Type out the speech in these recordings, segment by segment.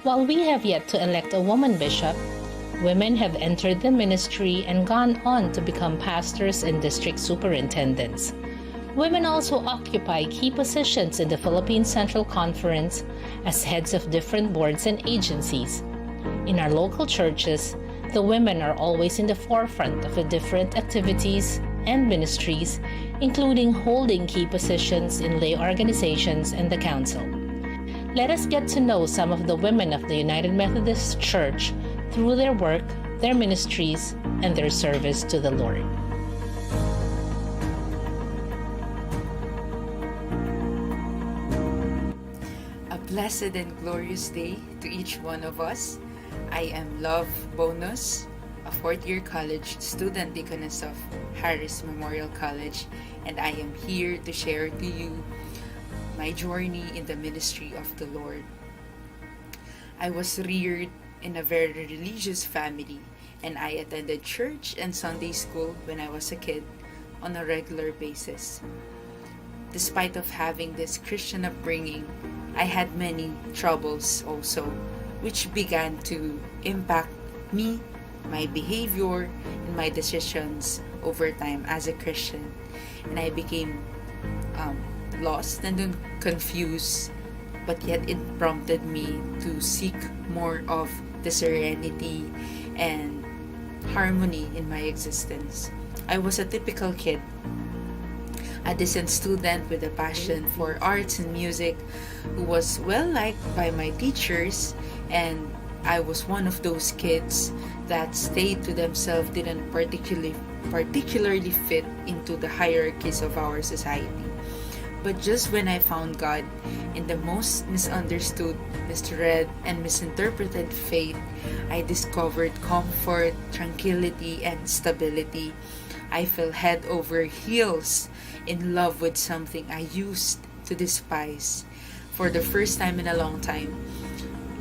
While we have yet to elect a woman bishop, women have entered the ministry and gone on to become pastors and district superintendents. Women also occupy key positions in the Philippine Central Conference as heads of different boards and agencies. In our local churches, the women are always in the forefront of the different activities and ministries, including holding key positions in lay organizations and the council. Let us get to know some of the women of the United Methodist Church through their work, their ministries, and their service to the Lord. A blessed and glorious day to each one of us. I am Love Bonus, a fourth-year college student deaconess of Harris Memorial College, and I am here to share to you my journey in the ministry of the Lord. I was reared in a very religious family, and I attended church and Sunday school when I was a kid on a regular basis. Despite of having this Christian upbringing, I had many troubles also, which began to impact me, my behavior, and my decisions over time as a Christian. And I became lost and then confused, but yet it prompted me to seek more of the serenity and harmony in my existence. I was a typical kid, a decent student with a passion for arts and music, who was well liked by my teachers, and I was one of those kids that stayed to themselves, didn't particularly fit into the hierarchies of our society. But just when I found God in the most misunderstood, misread, and misinterpreted faith, I discovered comfort, tranquility, and stability. I fell head over heels in love with something I used to despise. For the first time in a long time,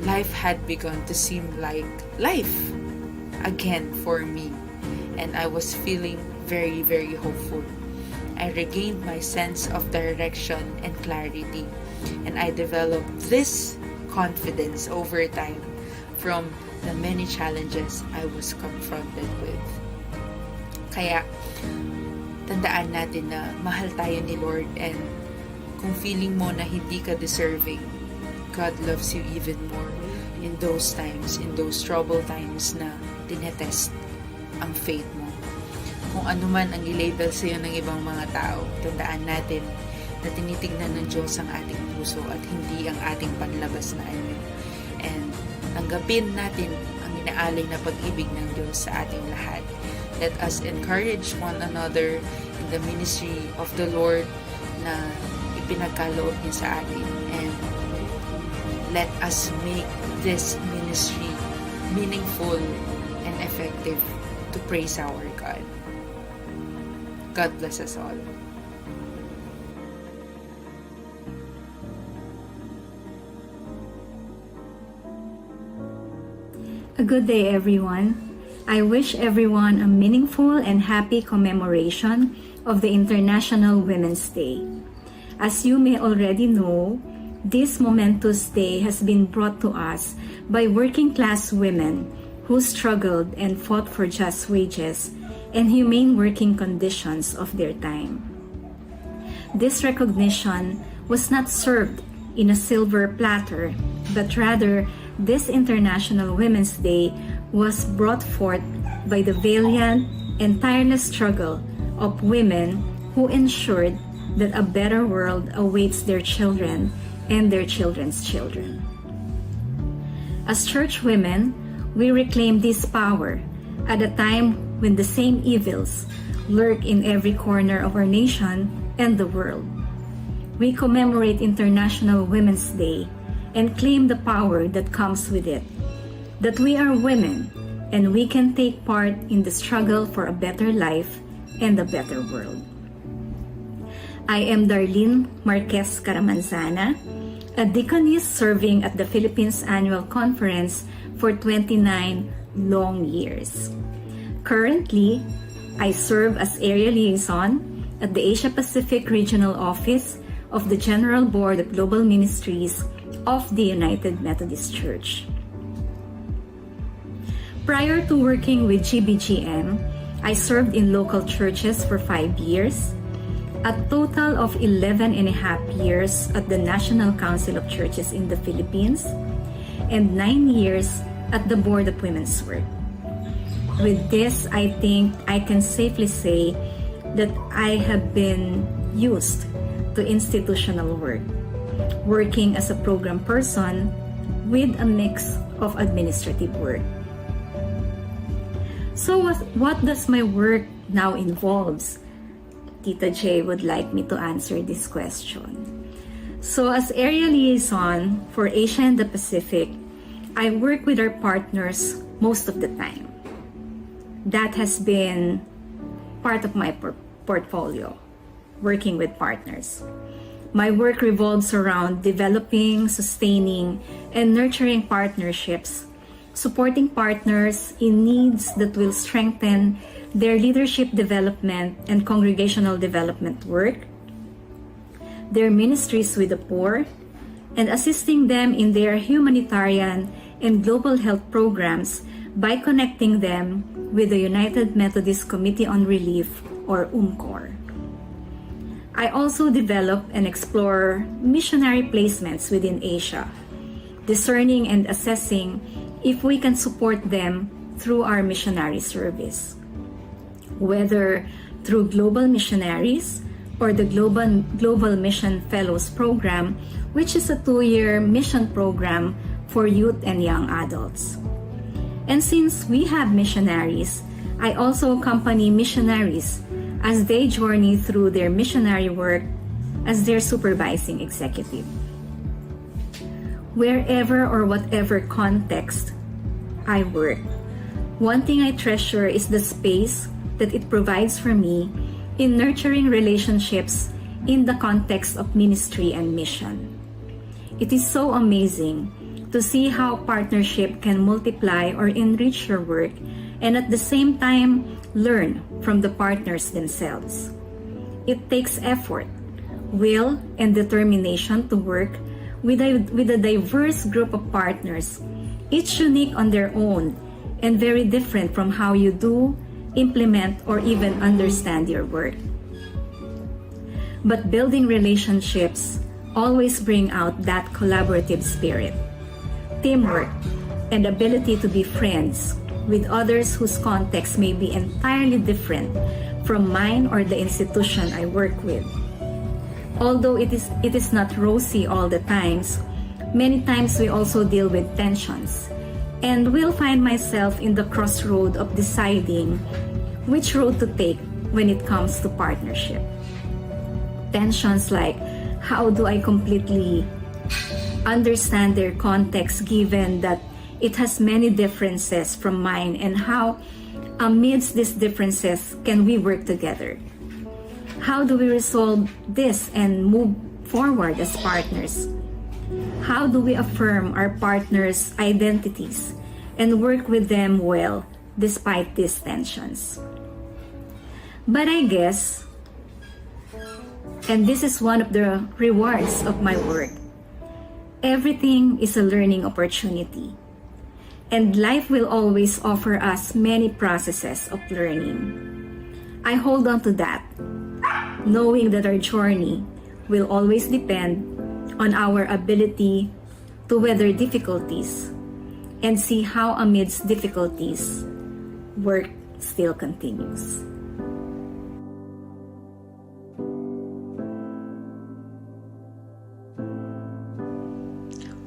life had begun to seem like life again for me, and I was feeling very, very hopeful. I regained my sense of direction and clarity, and I developed this confidence over time from the many challenges I was confronted with. Kaya, tandaan natin na mahal tayo ni Lord, and kung feeling mo na hindi ka deserving, God loves you even more in those times, in those troubled times na tinetest ang faith mo. Kung ano man ang i-label sa'yo ng ibang mga tao, tandaan natin na tinitignan ng Diyos ang ating puso at hindi ang ating panlabas na anyo. And tanggapin natin ang inaalay na pag-ibig ng Diyos sa ating lahat. Let us encourage one another in the ministry of the Lord na ipinagkaloob niya sa atin. And let us make this ministry meaningful and effective to praise our God. God bless us all. A good day, everyone. I wish everyone a meaningful and happy commemoration of the International Women's Day. As you may already know, this momentous day has been brought to us by working-class women who struggled and fought for just wages and humane working conditions of their time. This recognition was not served in a silver platter, but rather this International Women's Day was brought forth by the valiant and tireless struggle of women who ensured that a better world awaits their children and their children's children. As church women, we reclaim this power at a time when the same evils lurk in every corner of our nation and the world. We commemorate International Women's Day and claim the power that comes with it, that we are women and we can take part in the struggle for a better life and a better world. I am Darlene Marquez Caramanzana, a deaconess serving at the Philippines Annual Conference for 29 long years. Currently, I serve as Area Liaison at the Asia Pacific Regional Office of the General Board of Global Ministries of the United Methodist Church. Prior to working with GBGM, I served in local churches for 5 years, a total of 11 and a half years at the National Council of Churches in the Philippines, and 9 years at the Board of Women's Work. With this, I think I can safely say that I have been used to institutional work, working as a program person with a mix of administrative work. So what does my work now involves? Tita J would like me to answer this question. So as area liaison for Asia and the Pacific, I work with our partners most of the time. That has been part of my portfolio, working with partners. My work revolves around developing, sustaining, and nurturing partnerships, supporting partners in needs that will strengthen their leadership development and congregational development work, their ministries with the poor, and assisting them in their humanitarian and global health programs by connecting them with the United Methodist Committee on Relief, or UMCOR. I also develop and explore missionary placements within Asia, discerning and assessing if we can support them through our missionary service, whether through global missionaries or the Global Mission Fellows Program, which is a 2-year mission program for youth and young adults. And since we have missionaries, I also accompany missionaries as they journey through their missionary work as their supervising executive. Wherever or whatever context I work, one thing I treasure is the space that it provides for me in nurturing relationships in the context of ministry and mission. It is so amazing to see how partnership can multiply or enrich your work and at the same time learn from the partners themselves. It takes effort, will, and determination to work with a diverse group of partners, each unique on their own and very different from how you do, implement, or even understand your work. But building relationships always bring out that collaborative spirit, teamwork, and ability to be friends with others whose context may be entirely different from mine or the institution I work with. Although it is not rosy all the times, many times we also deal with tensions, and will find myself in the crossroad of deciding which road to take when it comes to partnership. Tensions like, how do I completely understand their context given that it has many differences from mine, and how amidst these differences can we work together? How do we resolve this and move forward as partners? How do we affirm our partners' identities and work with them well despite these tensions? But I guess, and this is one of the rewards of my work, everything is a learning opportunity. And life will always offer us many processes of learning. I hold on to that, knowing that our journey will always depend on our ability to weather difficulties and see how amidst difficulties, work still continues.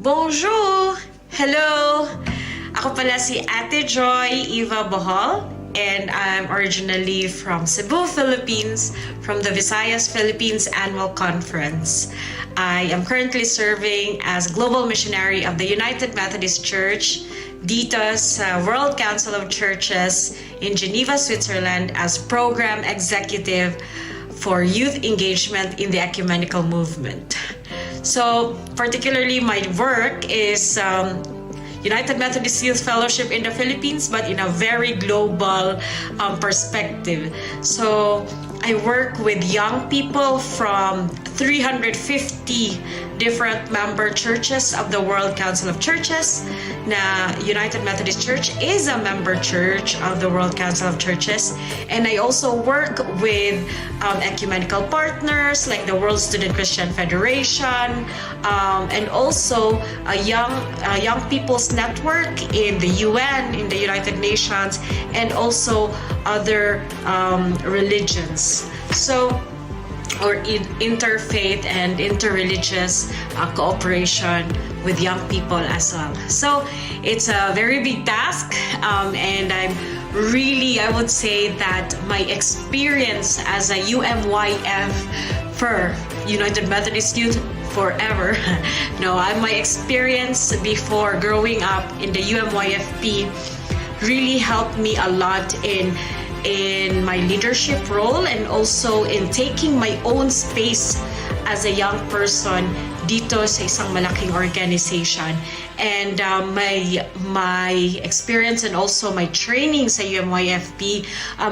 Bonjour! Hello! Ako pala si Ate Joy Eva Bohol, and I'm originally from Cebu, Philippines, from the Visayas Philippines Annual Conference. I am currently serving as Global Missionary of the United Methodist Church, DITA's World Council of Churches in Geneva, Switzerland, as Program Executive for Youth Engagement in the Ecumenical Movement. So, particularly my work is United Methodist Youth Fellowship in the Philippines, but in a very global perspective. So I work with young people from 350 different member churches of the World Council of Churches. Na United Methodist Church is a member church of the World Council of Churches. And I also work with ecumenical partners like the World Student Christian Federation, and also a young people's network in the UN, in the United Nations, and also other religions. So, or interfaith and interreligious cooperation with young people as well. So it's a very big task, and I would say that my experience as a UMYF for United Methodist Youth forever. My experience before growing up in the UMYFP really helped me a lot in my leadership role, and also in taking my own space as a young person dito sa isang malaking organization. And my experience and also my training sa UMYFP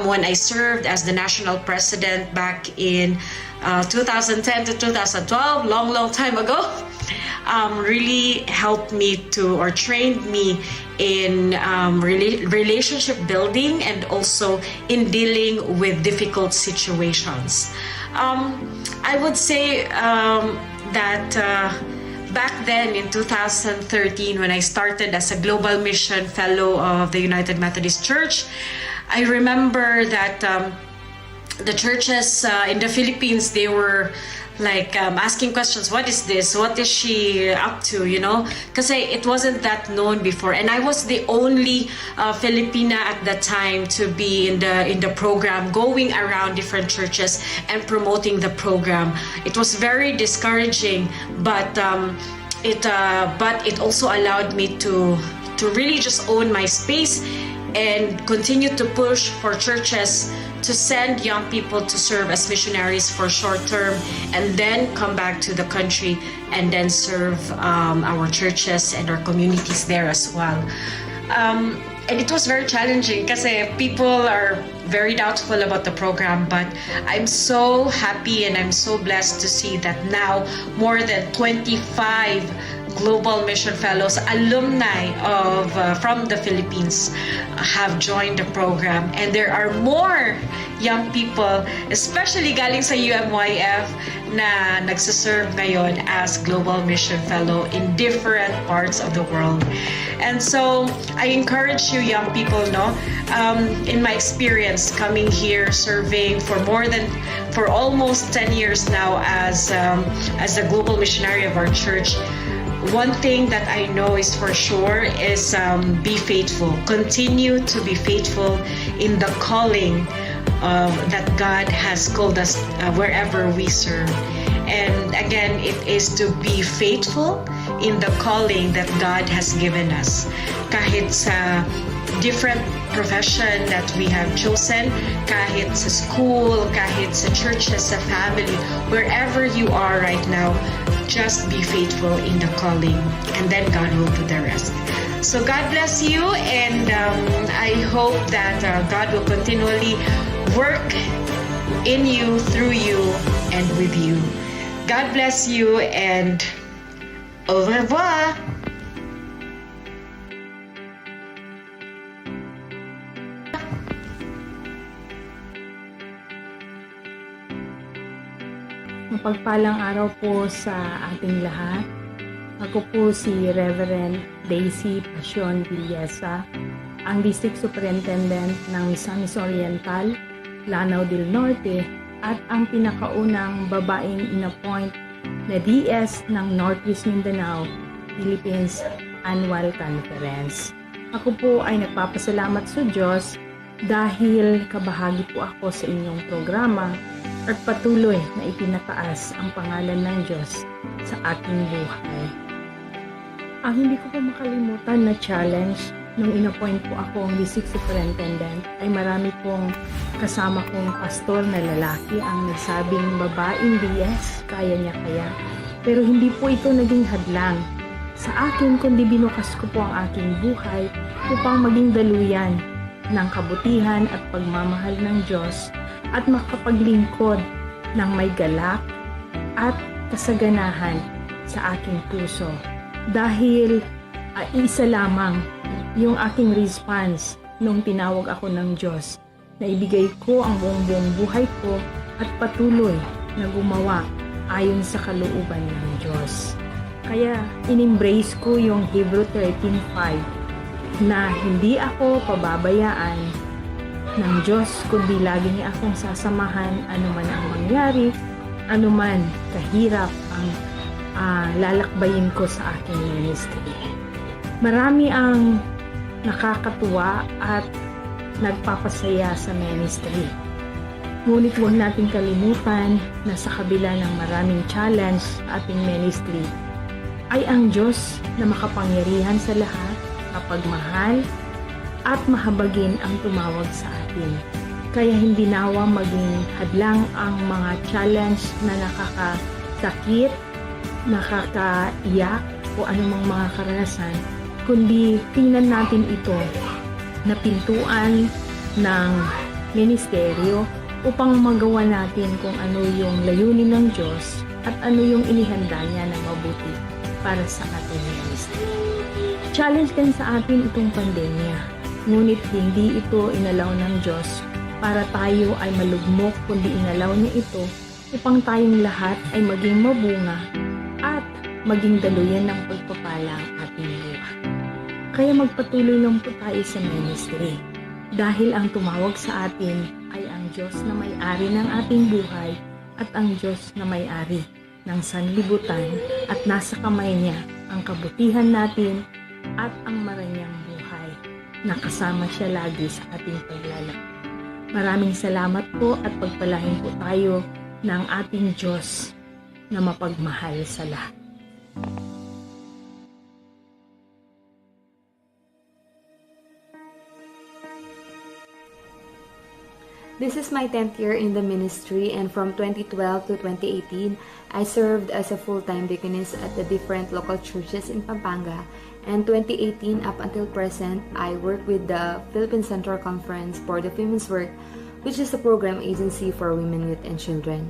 when I served as the national president back in 2010 to 2012, long time ago, really helped me or trained me in relationship building, and also in dealing with difficult situations. I would say that back then in 2013, when I started as a Global Mission Fellow of the United Methodist Church, I remember that the churches in the Philippines, they were like asking questions. What is this? What is she up to? Because it wasn't that known before, and I was the only Filipina at that time to be in the program, going around different churches and promoting the program. It was very discouraging, but it also allowed me to really just own my space and continue to push for churches to send young people to serve as missionaries for short term, and then come back to the country and then serve our churches and our communities there as well. And it was very challenging because people are very doubtful about the program, but I'm so happy and I'm so blessed to see that now more than 25 Global Mission Fellows, alumni of from the Philippines, have joined the program, and there are more young people, especially galing sa UMYF, na nagsaserve ngayon as Global Mission Fellow in different parts of the world. And so I encourage you young people, in my experience coming here serving for almost 10 years now as the global missionary of our church, one thing that I know is for sure is be faithful. Continue to be faithful in the calling that God has called us wherever we serve. And again, it is to be faithful in the calling that God has given us. Kahit sa different profession that we have chosen, kahit sa school, kahit sa churches, sa family, wherever you are right now, just be faithful in the calling, and then God will do the rest. So God bless you, and I hope that God will continually work in you, through you, and with you. God bless you, and au revoir! Mapagpalang araw po sa ating lahat. Ako po si Reverend Daisy Pasion Villesa, ang District Superintendent ng Misamis Oriental, Lanao del Norte, at ang pinakaunang babaeng inappoint na DS ng Northeast Mindanao, Philippines Annual Conference. Ako po ay nagpapasalamat sa Diyos dahil kabahagi po ako sa inyong programa at patuloy na ipinataas ang pangalan ng Diyos sa ating buhay. Ang hindi ko pa makalimutan na challenge nung inappoint po ako ang District Superintendent ay marami pong kasama kong pastor na lalaki ang nagsabing babaeng DS, kaya niya kaya. Pero hindi po ito naging hadlang sa akin, kundi binukas ko po ang aking buhay upang maging daluyan ng kabutihan at pagmamahal ng Diyos at makapaglingkod ng may galak, at kasaganahan sa aking puso. Dahil isa lamang yung aking response nung tinawag ako ng Diyos na ibigay ko ang buong buhay ko at patuloy na gumawa ayon sa kalooban ng Diyos. Kaya in-embrace ko yung Hebrew 13:5 na hindi ako pababayaan ng Diyos kundi lagi niya akong sasamahan anuman ang mangyari, anuman kahirap ang lalakbayin ko sa aking ministry. Marami ang nakakatuwa at nagpapasaya sa ministry. Ngunit huwag nating kalimutan na sa kabila ng maraming challenge sa ating ministry, ay ang Diyos na makapangyarihan sa lahat, kapagmahal, at mahabagin ang tumawag sa atin. Kaya hindi nawa maging hadlang ang mga challenge na nakakasakit, nakakaiyak, o anumang mga karanasan, kundi tingnan natin ito na pintuan ng ministeryo upang magawa natin kung ano yung layunin ng Diyos at ano yung inihanda niya na mabuti para sa ating ministry. Challenge din sa atin itong pandemya, ngunit hindi ito inalaw ng Diyos para tayo ay malugmok, kundi inalaw niya ito upang tayong lahat ay maging mabunga at maging daluyan ng pagpapala ang ating buhay. Kaya magpatuloy lang po tayo sa ministry dahil ang tumawag sa atin ay ang Diyos na may-ari ng ating buhay at ang Diyos na may-ari ng sanlibutan at nasa kamay niya ang kabutihan natin at ang maranyang buhay. Nakasama siya lagi sa ating paglalakbay. Maraming salamat po at pagpalain po tayo ng ating Diyos na mapagmahal sa lahat. This is my 10th year in the ministry, and from 2012 to 2018, I served as a full-time deaconess at the different local churches in Pampanga. And 2018 up until present, I work with the Philippine Central Conference Board of Women's Work, which is a program agency for women, youth, and children.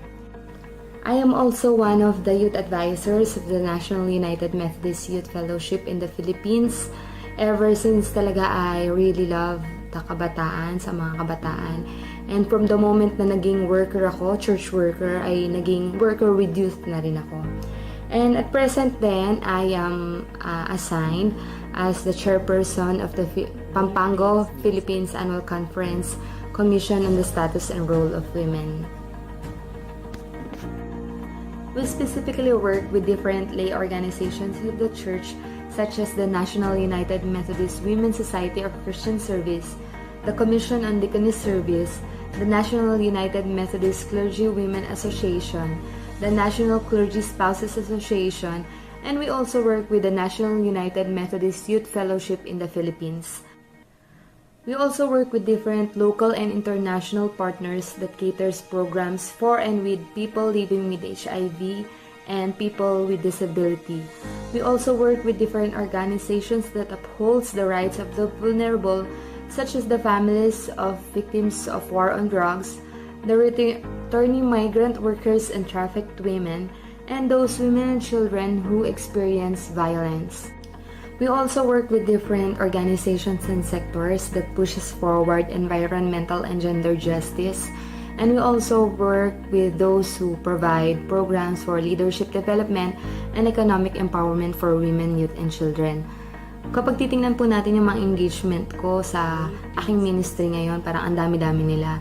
I am also one of the youth advisors of the National United Methodist Youth Fellowship in the Philippines. Ever since talaga I really love the kabataan, sa mga kabataan. And from the moment na naging worker ako, church worker, ay naging worker with youth na rin ako. And at present then, I am assigned as the chairperson of the Pampanga Philippines Annual Conference Commission on the Status and Role of Women. We specifically work with different lay organizations of the church, such as the National United Methodist Women's Society of Christian Service, the Commission on Deaconess Service, the National United Methodist Clergy Women Association, the National Clergy Spouses Association, and we also work with the National United Methodist Youth Fellowship in the Philippines. We also work with different local and international partners that caters programs for and with people living with HIV and people with disability. We also work with different organizations that upholds the rights of the vulnerable, such as the families of victims of war on drugs, the returning migrant workers and trafficked women, and those women and children who experience violence. We also work with different organizations and sectors that pushes forward environmental and gender justice, and we also work with those who provide programs for leadership development and economic empowerment for women, youth, and children. Kapag titingnan po natin yung mga engagement ko sa aking ministry ngayon, parang ang dami-dami nila.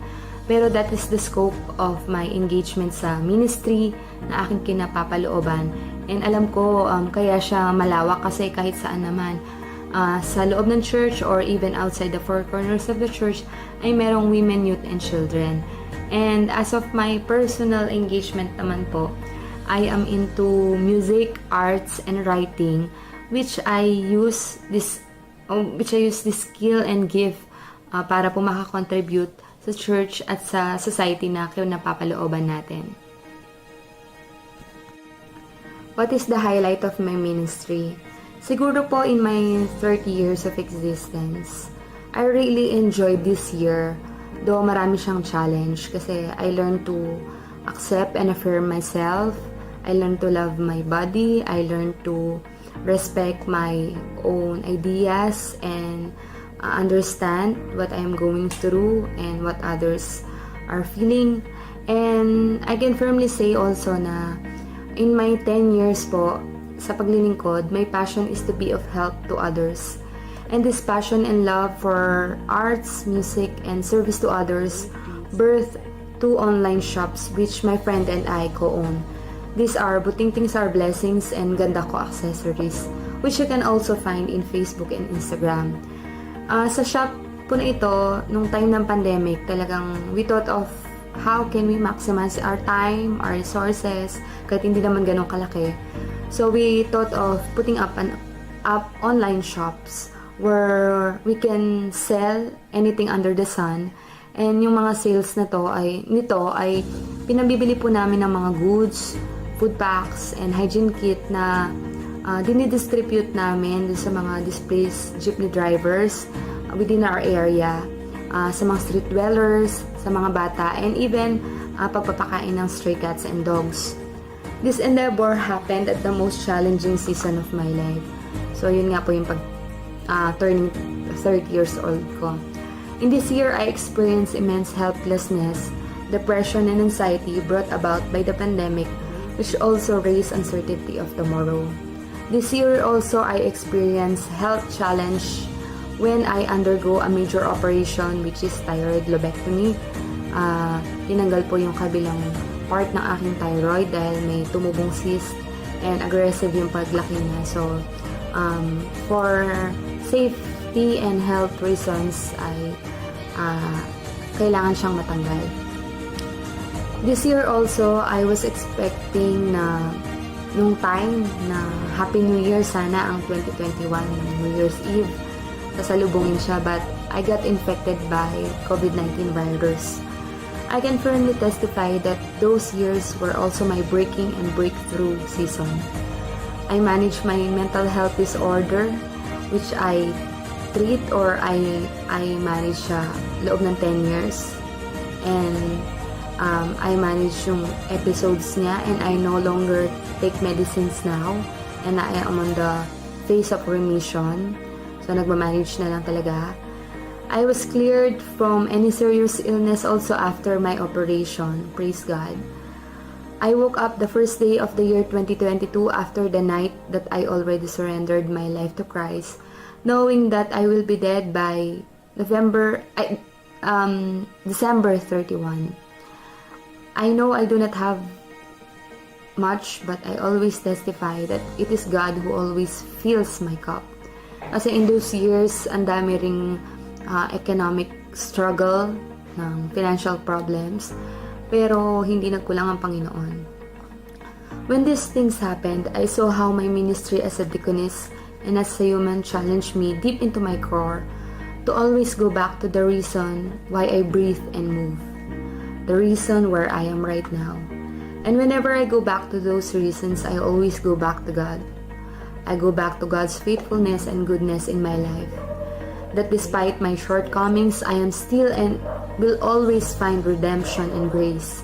Pero that is the scope of my engagement sa ministry na aking kinapapalooban. And alam ko, kaya siya malawak kasi kahit saan naman, sa loob ng church or even outside the four corners of the church, ay merong women, youth, and children. And as of my personal engagement naman po, I am into music, arts, and writing, which I use this skill and gift para po makakontribute sa church at sa society na napapalooban natin. What is the highlight of my ministry? Siguro po in my 30 years of existence, I really enjoyed this year, though marami siyang challenge kasi I learned to accept and affirm myself. I learned to love my body. I learned to respect my own ideas and understand what I am going through and what others are feeling. And I can firmly say also na in my 10 years po sa paglilingkod, my passion is to be of help to others. And this passion and love for arts, music, and service to others birthed 2 online shops which my friend and I co-own. These are Buting Things Are Blessings and Ganda Ko Accessories, which you can also find in Facebook and Instagram. Sa shop po na ito, nung time ng pandemic, talagang we thought of how can we maximize our time, our resources, kahit hindi naman ganun kalaki. So we thought of putting up online shops where we can sell anything under the sun. And yung mga sales nito ay pinabibili po namin ng mga goods, food packs, and hygiene kit na dinidistribute namin sa mga displaced jeepney drivers within our area, sa mga street dwellers, sa mga bata, and even pagpapakain ng stray cats and dogs. This endeavor happened at the most challenging season of my life. So yun nga po yung turning 30 years old ko. In this year, I experienced immense helplessness, depression, and anxiety brought about by the pandemic, which also raised uncertainty of tomorrow. This year also, I experienced health challenge when I undergo a major operation, which is thyroid lobectomy. Tinanggal po yung kabilang part ng aking thyroid dahil may tumubong cyst and aggressive yung paglaki niya. So, for safety and health reasons, ay kailangan siyang matanggal. This year also, I was expecting na nung time na Happy New Year sana ang 2021, New Year's Eve, sasalubungin siya, but I got infected by COVID-19 virus. I can firmly testify that those years were also my breaking and breakthrough season. I managed my mental health disorder, which I treat or I manage siya loob ng 10 years. And I manage yung episodes niya, and I no longer take medicines now, and I am on the phase of remission. So nagmamanage na lang talaga. I was cleared from any serious illness also after my operation. Praise God. I woke up the first day of the year 2022 after the night that I already surrendered my life to Christ, knowing that I will be dead by December 31. I know I do not have much, but I always testify that it is God who always fills my cup. Kasi in those years, ang dami ring economic struggle, ng financial problems, pero hindi nagkulang ang Panginoon. When these things happened, I saw how my ministry as a deaconess and as a human challenged me deep into my core to always go back to the reason why I breathe and move, the reason where I am right now. And whenever I go back to those reasons, I always go back to God. I go back to God's faithfulness and goodness in my life. That despite my shortcomings, I am still and will always find redemption and grace.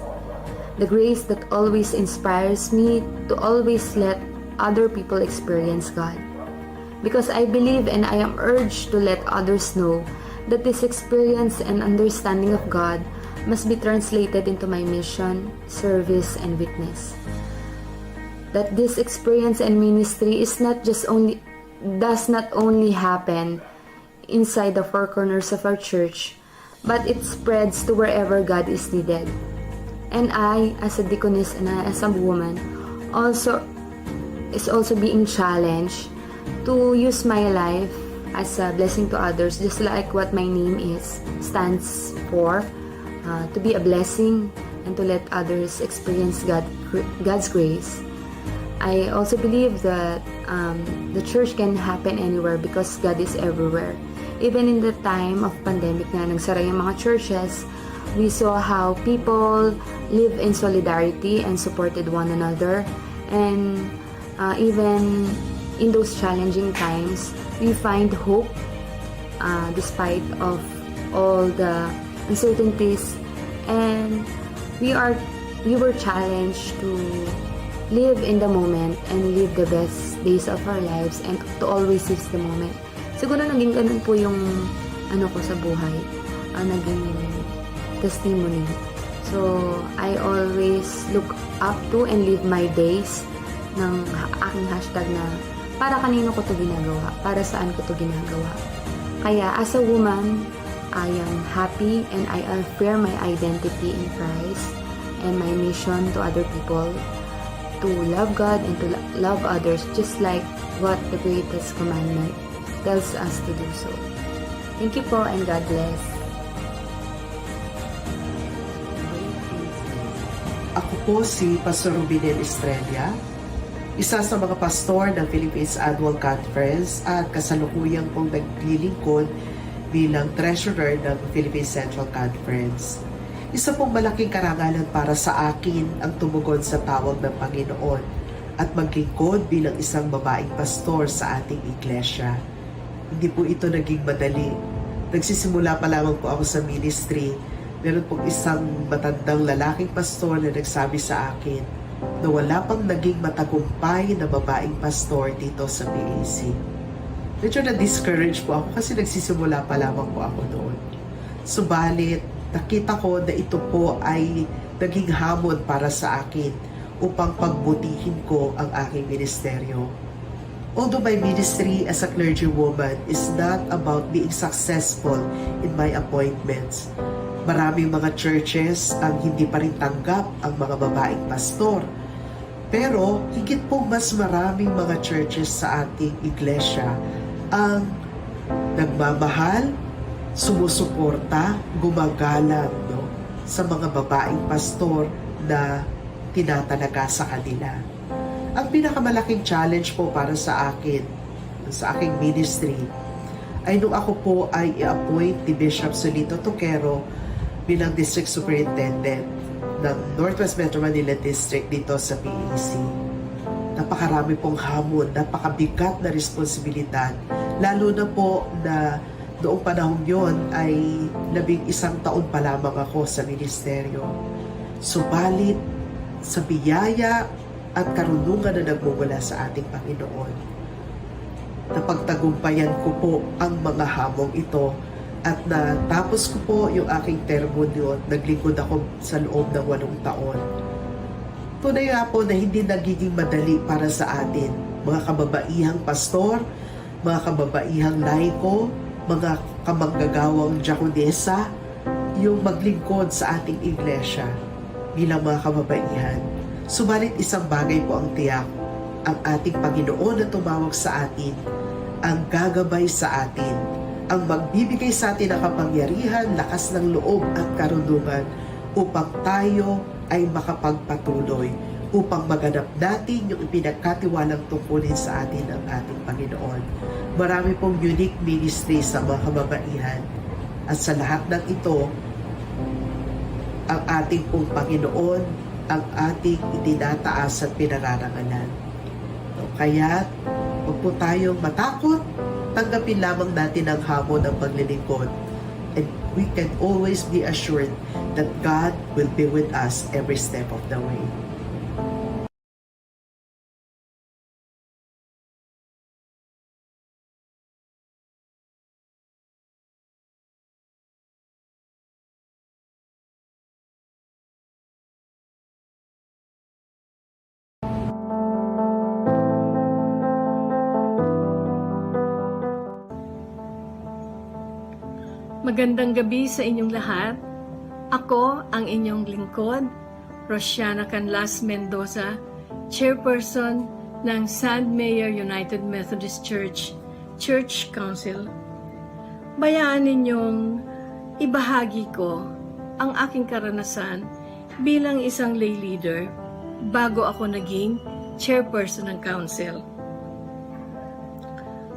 The grace that always inspires me to always let other people experience God. Because I believe and I am urged to let others know that this experience and understanding of God must be translated into my mission, service, and witness. That this experience and ministry does not only happen inside the four corners of our church, but it spreads to wherever God is needed. And I, as a deaconess and as a woman, is also being challenged to use my life as a blessing to others, just like what my name stands for, to be a blessing and to let others experience God's grace. I also believe that the church can happen anywhere because God is everywhere. Even in the time of pandemic na nagsara yung mga churches, we saw how people live in solidarity and supported one another. And even in those challenging times, we find hope despite of all the uncertainties. And we were challenged to live in the moment and live the best days of our lives and to always seize the moment. Siguro naging ganun po yung ano ko sa buhay, naging testimony. So, I always look up to and live my days ng aking hashtag na para kanino ko to ginagawa, para saan ko to ginagawa. Kaya, as a woman, I am happy and I affirm my identity in Christ and my mission to other people to love God and to love others just like what the greatest commandment tells us to do so. Thank you po and God bless. Ako po si Pastor Rubinel Estrella, isa sa mga pastor ng Philippines Annual Conference at kasalukuyang pong naglilingkod bilang treasurer ng Philippine Central Conference. Isa pong malaking karangalan para sa akin ang tumugon sa tawag ng Panginoon at maglingkod bilang isang babaeng pastor sa ating iglesia. Hindi po ito naging madali. Nagsisimula pa lamang po ako sa ministry. Meron pong isang matandang lalaking pastor na nagsabi sa akin na wala pang naging matagumpay na babaeng pastor dito sa PAC. Medyo na-discourage po ako kasi nagsisimula pa lamang po ako noon. Subalit, nakita ko na ito po ay naging hamon para sa akin upang pagbutihin ko ang aking ministeryo. Although my ministry as a clergywoman is not about being successful in my appointments, maraming mga churches ang hindi pa rin tanggap ang mga babaeng pastor. Pero higit po mas maraming mga churches sa ating iglesia ang nagmamahal, sumusuporta, gumagalang sa mga babaeng pastor na tinatalaga sa kanila. Ang pinakamalaking challenge po para sa akin, sa aking ministry, ay nung ako po ay i-appoint ni Bishop Solito Toquero bilang District Superintendent ng Northwest Metro Manila District dito sa PAC. Napakarami pong hamon, napakabigat na responsibilidad, lalo na po na noong panahon yon ay 11 taon pa lamang ako sa ministeryo. Subalit, sa biyaya at karunungan na nagmumula sa ating Panginoon, napagtagumpayan ko po ang mga hamong ito at natapos ko po yung aking termo yun. Naglingkod ako sa loob ng 8 taon. Tunay nga po na hindi nagiging madali para sa atin, mga kababaihang pastor, mga kababaihang laiko, mga kamanggagawang diakonesa, yung maglingkod sa ating iglesia bilang mga kababaihan. Subalit isang bagay po ang tiyak, ang ating Panginoon na tumawag sa atin, ang gagabay sa atin, ang magbibigay sa atin ng kapangyarihan, lakas ng loob at karunungan upang tayo ay makapagpatuloy, upang maganap natin yung ipinagkatiwalang tungkulin sa atin ng ating Panginoon. Marami pong unique ministry sa mga kababaihan. At sa lahat ng ito, ang ating pong Panginoon, ang ating itinataas at pinararangalan. Kaya, huwag po tayong matakot, tanggapin lamang natin ang hamon ng paglilingkod. And we can always be assured that God will be with us every step of the way. Magandang gabi sa inyong lahat. Ako ang inyong lingkod, Rosiana Canlas Mendoza, Chairperson ng Sandmayer United Methodist Church, Church Council. Bayaan ninyong ibahagi ko ang aking karanasan bilang isang lay leader bago ako naging Chairperson ng Council.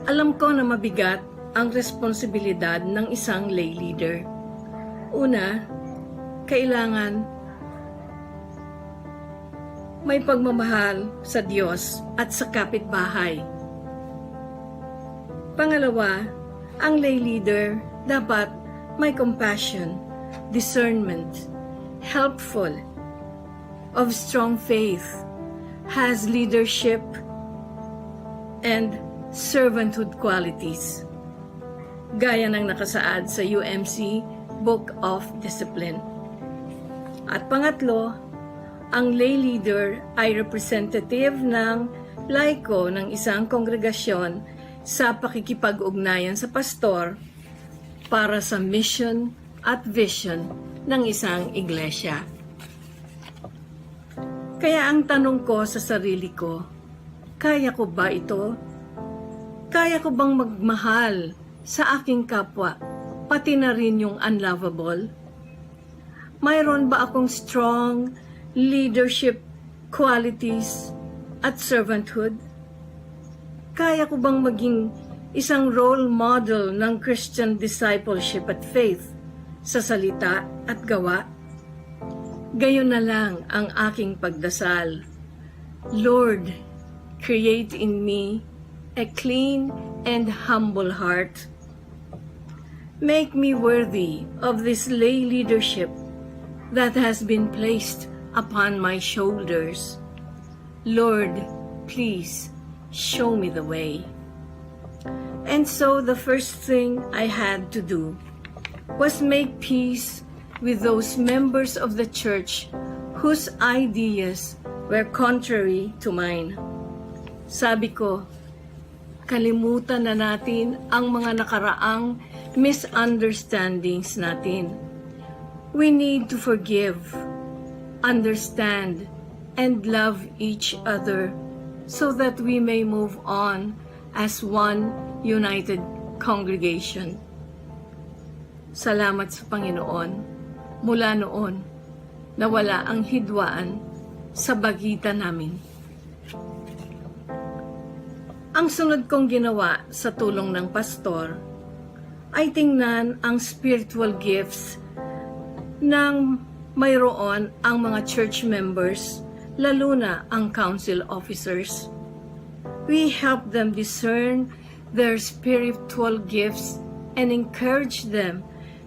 Alam ko na mabigat ang responsibilidad ng isang lay leader. Una, kailangan may pagmamahal sa Diyos at sa kapitbahay. Pangalawa, ang lay leader dapat may compassion, discernment, helpful, of strong faith, has leadership and servanthood qualities, gaya ng nakasaad sa UMC Book of Discipline. At pangatlo, ang lay leader ay representative ng laiko ng isang kongregasyon sa pakikipag-ugnayan sa pastor para sa mission at vision ng isang iglesia. Kaya ang tanong ko sa sarili ko, kaya ko ba ito? Kaya ko bang magmahal sa aking kapwa, pati na rin yung unlovable? Mayroon ba akong strong leadership qualities at servanthood? Kaya ko bang maging isang role model ng Christian discipleship at faith sa salita at gawa? Gayon na lang ang aking pagdasal. Lord, create in me a clean and humble heart. Make me worthy of this lay leadership that has been placed upon my shoulders. Lord, please show me the way. And so the first thing I had to do was make peace with those members of the church whose ideas were contrary to mine. Sabi ko, kalimutan na natin ang mga nakaraang misunderstandings natin. We need to forgive, understand, and love each other so that we may move on as one united congregation. Salamat sa Panginoon. Mula noon, nawala ang hidwaan sa bagitan namin. Ang sunod kong ginawa sa tulong ng pastor ay tingnan ang spiritual gifts ng mayroon ang mga church members, lalo na ang council officers. We help them discern their spiritual gifts and encourage them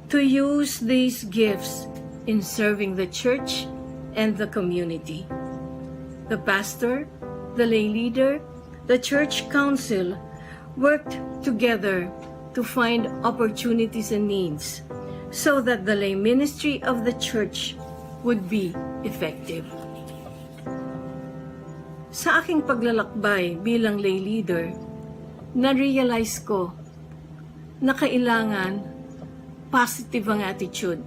to use these gifts in serving the church and the community. The pastor, the lay leader, the church council worked together to find opportunities and needs so that the lay ministry of the church would be effective. Sa aking paglalakbay bilang lay leader, na-realize ko na kailangan positive ang attitude.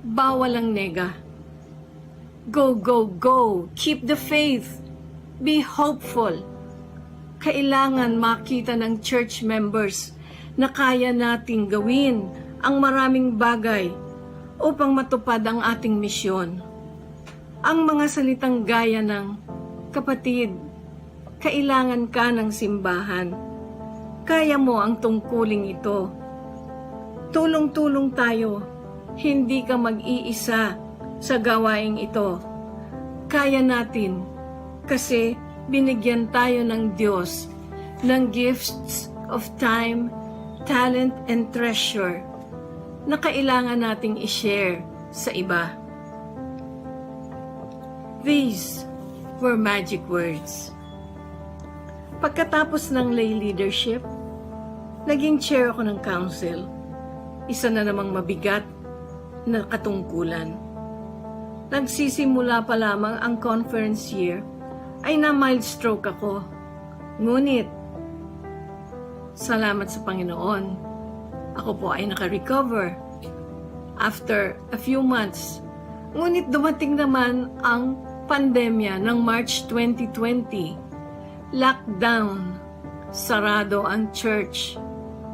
Bawal ang nega. Go, go, go. Keep the faith. Be hopeful. Kailangan makita ng church members na kaya nating gawin ang maraming bagay upang matupad ang ating misyon. Ang mga salitang gaya ng, kapatid, kailangan ka ng simbahan. Kaya mo ang tungkuling ito. Tulong-tulong tayo. Hindi ka mag-iisa sa gawaing ito. Kaya natin kasi binigyan tayo ng Diyos ng gifts of time, talent, and treasure na kailangan nating i-share sa iba. These were magic words. Pagkatapos ng lay leadership, naging chair ako ng council. Isa na namang mabigat na katungkulan. Nagsisimula pa lamang ang conference year ay na-mild stroke ako. Ngunit, salamat sa Panginoon, ako po ay naka-recover after a few months. Ngunit dumating naman ang pandemya ng March 2020. Lockdown, sarado ang church,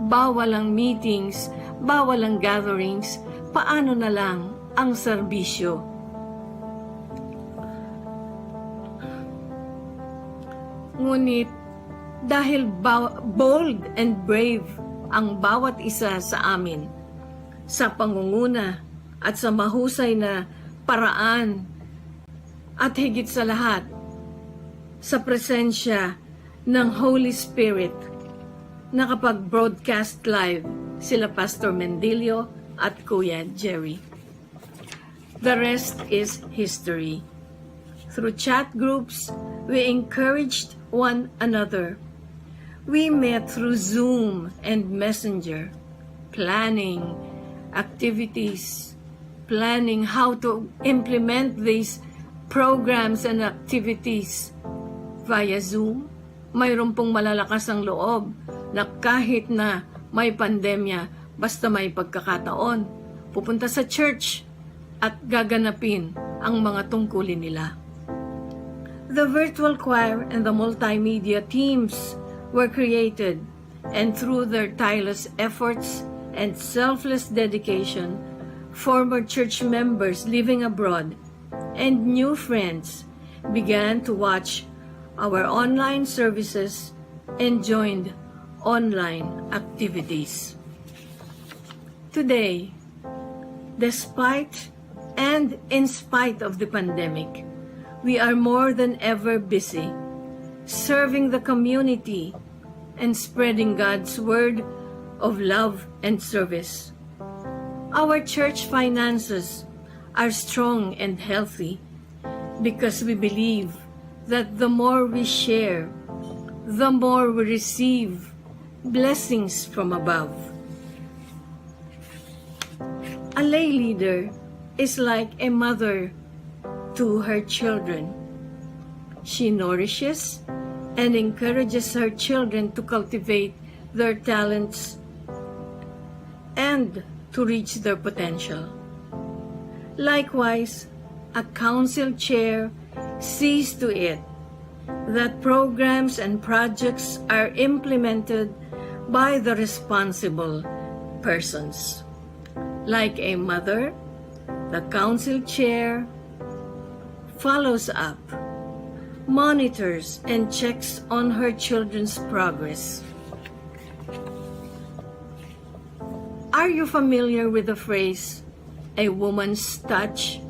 bawal ang meetings, bawal ang gatherings, paano na lang ang serbisyo? Ngunit dahil bold and brave ang bawat isa sa amin sa pangunguna at sa mahusay na paraan at higit sa lahat sa presensya ng Holy Spirit, nakapag-broadcast live sila Pastor Mendilio at Kuya Jerry. The rest is history. Through chat groups, We encouraged one another. We met through Zoom and Messenger, planning activities, planning how to implement these programs and activities via Zoom. Mayroon pong malalakas ang loob na kahit na may pandemya, basta may pagkakataon, pupunta sa church at gaganapin ang mga tungkulin nila. The virtual choir and the multimedia teams were created, and through their tireless efforts and selfless dedication, former church members living abroad and new friends began to watch our online services and joined online activities. Today, despite and in spite of the pandemic, we are more than ever busy serving the community and spreading God's word of love and service. Our church finances are strong and healthy because we believe that the more we share, the more we receive blessings from above. A lay leader is like a mother to her children. She nourishes and encourages her children to cultivate their talents and to reach their potential. Likewise, a council chair sees to it that programs and projects are implemented by the responsible persons. Like a mother, the council chair follows up, monitors, and checks on her children's progress. Are you familiar with the phrase, a woman's touch?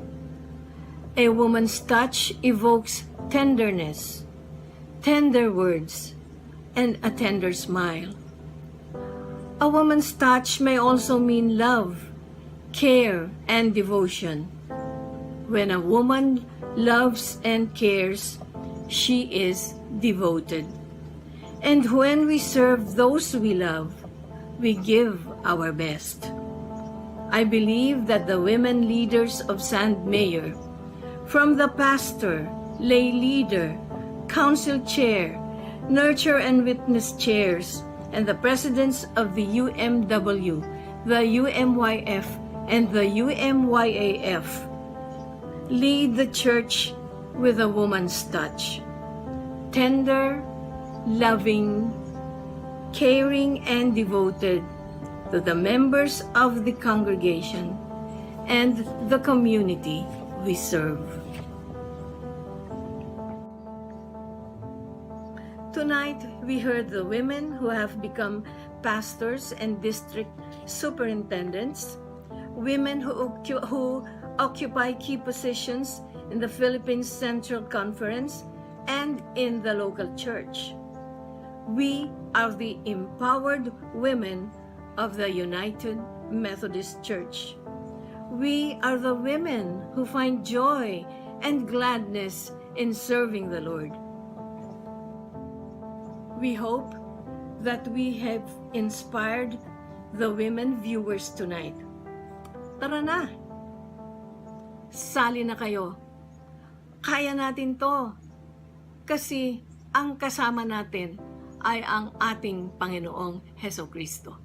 A woman's touch evokes tenderness, tender words, and a tender smile. A woman's touch may also mean love, care, and devotion. When a woman loves and cares, she is devoted. And when we serve those we love, we give our best. I believe that the women leaders of Sand Mayor, from the pastor, lay leader, council chair, nurture and witness chairs, and the presidents of the UMW, the UMYF, and the UMYAF, lead the church with a woman's touch. Tender, loving, caring, and devoted to the members of the congregation and the community we serve. Tonight, we heard the women who have become pastors and district superintendents, women who occupy key positions in the Philippines Central Conference and in the local church. We are the empowered women of the United Methodist Church. We are the women who find joy and gladness in serving the Lord. We hope that we have inspired the women viewers tonight. Tara na! Sali na kayo. Kaya natin to. Kasi ang kasama natin ay ang ating Panginoong Hesukristo.